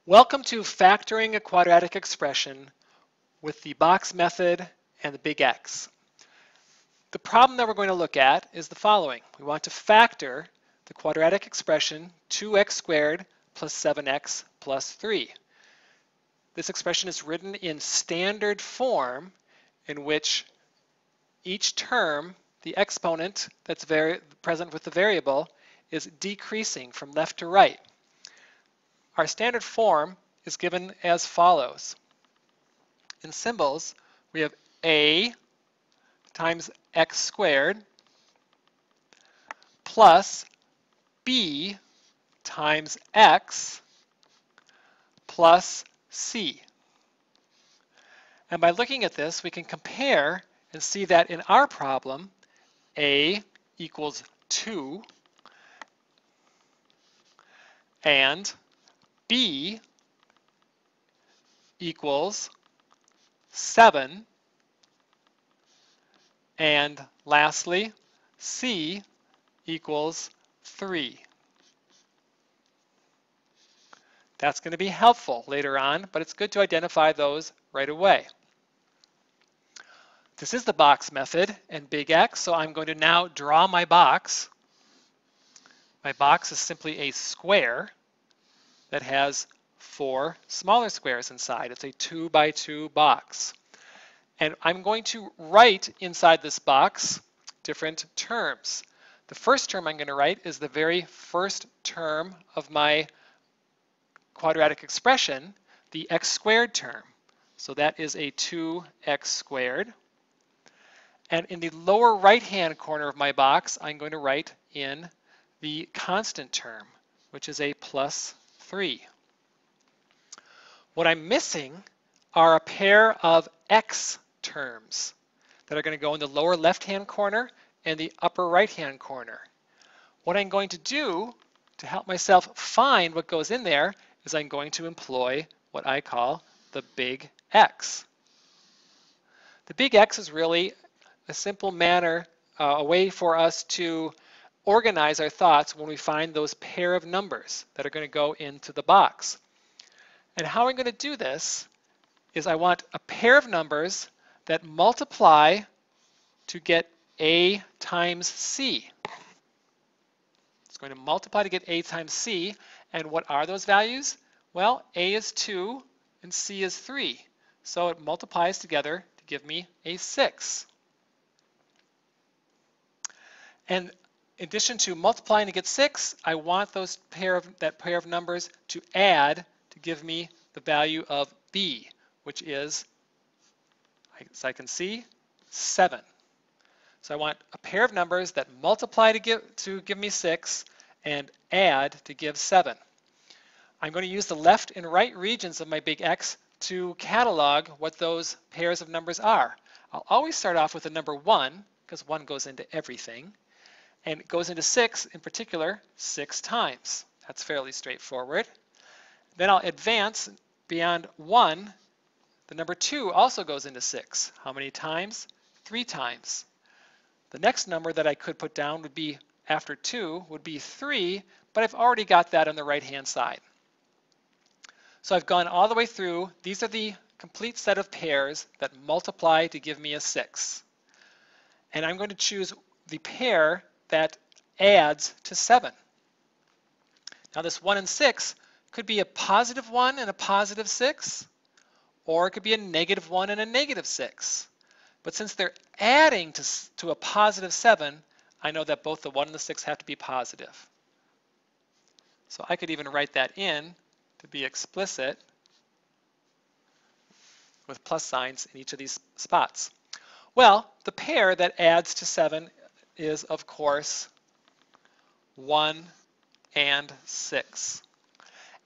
Welcome to factoring a quadratic expression with the box method and the big X. The problem that we're going to look at is the following. We want to factor the quadratic expression 2x squared plus 7x plus 3. This expression is written in standard form in which each term, the exponent that's present with the variable, is decreasing from left to right. Our standard form is given as follows. In symbols, we have a times x squared plus b times x plus c. And by looking at this, we can compare and see that in our problem, a equals 2 and b equals 7, and lastly, c equals 3. That's going to be helpful later on, but it's good to identify those right away. This is the box method and big X, so I'm going to now draw my box. My box is simply a square that has 4 smaller squares inside. It's a 2 by 2 box. And I'm going to write inside this box different terms. The first term I'm going to write is the very first term of my quadratic expression, the x squared term. So that is a 2x squared. And in the lower right-hand corner of my box, I'm going to write in the constant term, which is a plus 3. What I'm missing are a pair of x terms that are going to go in the lower left-hand corner and the upper right-hand corner. What I'm going to do to help myself find what goes in there is I'm going to employ what I call the big X. The big X is really a simple manner, a way for us to organize our thoughts when we find those pair of numbers that are going to go into the box. And how I'm going to do this is I want a pair of numbers that multiply to get a times c. It's going to multiply to get a times c. And what are those values? Well, a is 2 and c is 3. So it multiplies together to give me a 6. And in addition to multiplying to get 6, I want that pair of numbers to add to give me the value of b, which is, as I can see, 7. So I want a pair of numbers that multiply to give me 6 and add to give 7. I'm going to use the left and right regions of my big X to catalog what those pairs of numbers are. I'll always start off with the number 1, because 1 goes into everything, and it goes into 6 in particular 6 times. That's fairly straightforward. Then I'll advance beyond 1. The number 2 also goes into 6. How many times? 3 times. The next number that I could put down would be after 2 would be 3, but I've already got that on the right-hand side. So I've gone all the way through. These are the complete set of pairs that multiply to give me a 6. And I'm going to choose the pair that adds to 7. Now this 1 and 6 could be a positive 1 and a positive 6, or it could be a negative 1 and a negative 6. But since they're adding to a positive 7, I know that both the 1 and the 6 have to be positive. So I could even write that in to be explicit with plus signs in each of these spots. Well, the pair that adds to 7 is, of course, 1 and 6.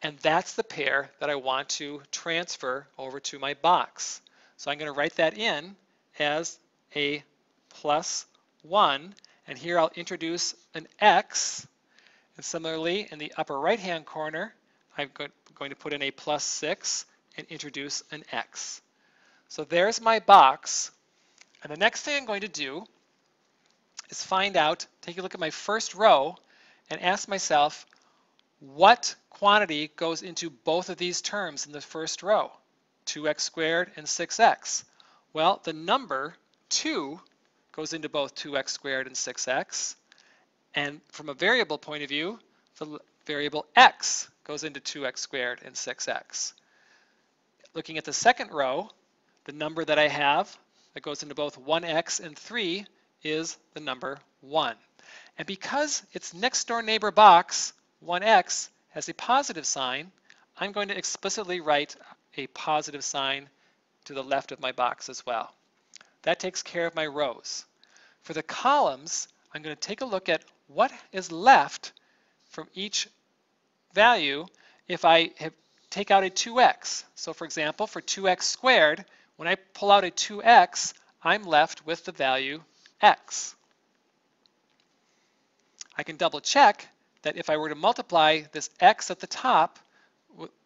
And that's the pair that I want to transfer over to my box. So I'm going to write that in as a plus 1, and here I'll introduce an x, and similarly in the upper right hand corner I'm going to put in a plus 6 and introduce an x. So there's my box, and the next thing I'm going to do is take a look at my first row and ask myself, what quantity goes into both of these terms in the first row, 2x squared and 6x? Well, the number 2 goes into both 2x squared and 6x. And from a variable point of view, the variable x goes into 2x squared and 6x. Looking at the second row, the number that I have that goes into both 1x and 3 is the number 1. And because its next door neighbor box, 1x, has a positive sign, I'm going to explicitly write a positive sign to the left of my box as well. That takes care of my rows. For the columns, I'm going to take a look at what is left from each value if I take out a 2x. So for example, for 2x squared, when I pull out a 2x, I'm left with the value x. I can double check that if I were to multiply this x at the top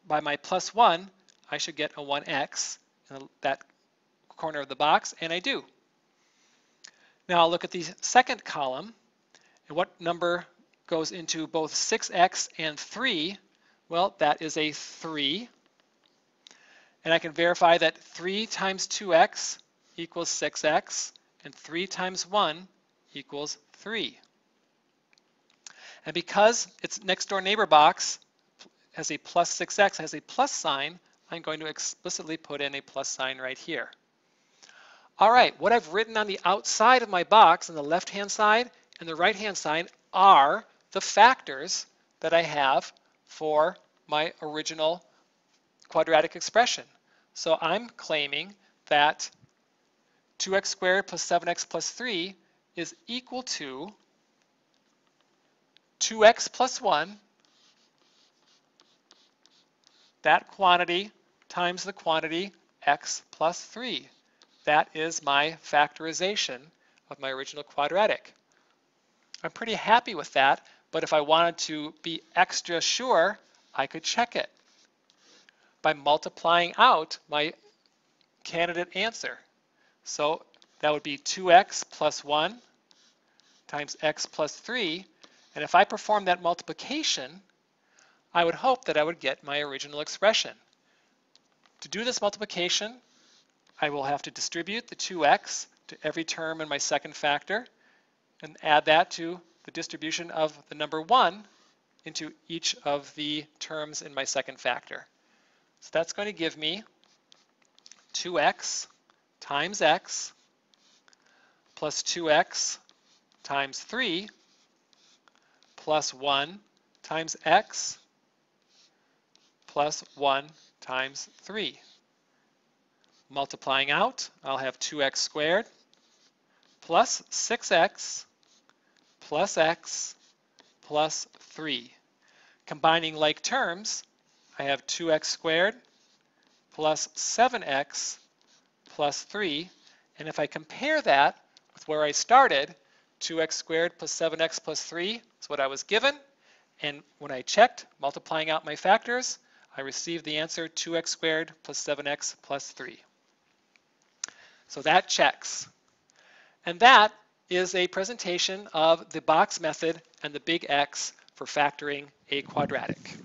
by my plus 1, I should get a 1x in that corner of the box, and I do. Now I'll look at the second column, and what number goes into both 6x and 3? Well, that is a 3. And I can verify that 3 times 2x equals 6x, and 3 times 1 equals 3. And because its next door neighbor box has a plus 6x, has a plus sign, I'm going to explicitly put in a plus sign right here. All right, what I've written on the outside of my box on the left-hand side and the right-hand side are the factors that I have for my original quadratic expression. So I'm claiming that 2x squared plus 7x plus 3 is equal to 2x plus 1, that quantity times the quantity x plus 3. That is my factorization of my original quadratic. I'm pretty happy with that, but if I wanted to be extra sure, I could check it by multiplying out my candidate answer. So that would be 2x plus 1 times x plus 3. And if I perform that multiplication, I would hope that I would get my original expression. To do this multiplication, I will have to distribute the 2x to every term in my second factor and add that to the distribution of the number 1 into each of the terms in my second factor. So that's going to give me 2x times x plus 2x times 3 plus 1 times x plus 1 times 3. Multiplying out, I'll have 2x squared plus 6x plus x plus 3. Combining like terms, I have 2x squared plus 7x plus 3. And if I compare that with where I started, 2x squared plus 7x plus 3 is what I was given. And when I checked, multiplying out my factors, I received the answer 2x squared plus 7x plus 3. So that checks. And that is a presentation of the box method and the big X for factoring a quadratic.